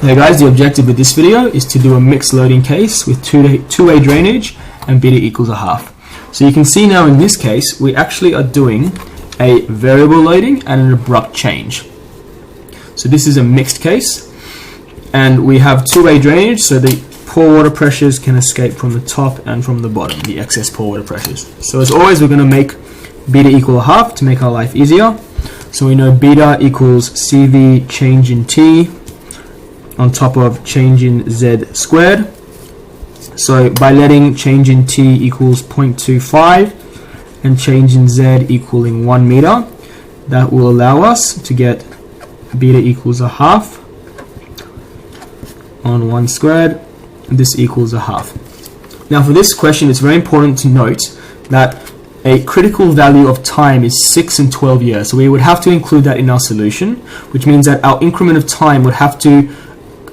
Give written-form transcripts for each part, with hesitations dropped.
Hey guys, the objective with this video is to do a mixed loading case with two-way drainage and beta equals a half. So you can see now in this case, we actually are doing a variable loading and an abrupt change. So this is a mixed case, and we have two-way drainage, so the pore water pressures can escape from the top and from the bottom, the excess pore water pressures. So as always, we're going to make beta equal a half to make our life easier. So we know beta equals CV change in T on top of change in Z squared. So by letting change in T equals 0.25 and change in Z equaling 1 meter, that will allow us to get beta equals a half on 1 squared. This equals a half. Now for this question, it's very important to note that a critical value of time is 6 and 12 years. So we would have to include that in our solution, which means that our increment of time would have to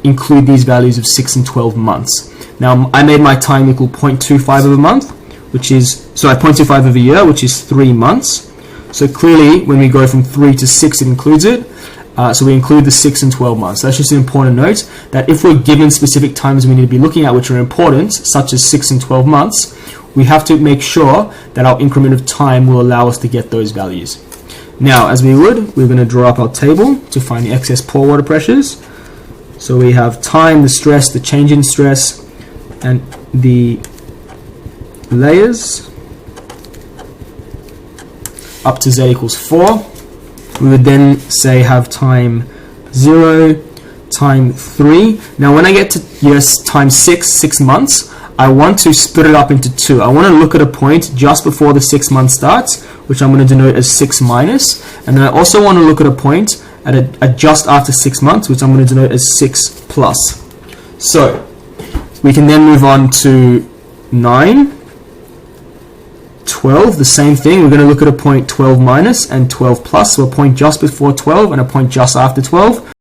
include these values of 6 and 12 months. Now I made my time equal 0.25 of a month, which is, sorry, 0.25 of a year, which is 3 months. So clearly when we go from 3 to 6, it includes it. So we include the 6 and 12 months. So that's just an important note, that if we're given specific times we need to be looking at which are important, such as 6 and 12 months, we have to make sure that our increment of time will allow us to get those values. Now, as we would, we're going to draw up our table to find the excess pore water pressures. So we have time, the stress, the change in stress, and the layers up to Z equals 4. We would then say have time 0, time 3. Now when I get to time 6 months, I want to split it up into 2. I want to look at a point just before the 6 months starts, which I'm going to denote as 6 minus, and then I also want to look at a point at just after 6 months, which I'm going to denote as 6 plus. So we can then move on to 9, 12, the same thing. We're going to look at a point 12 minus and 12 plus, so a point just before 12 and a point just after 12.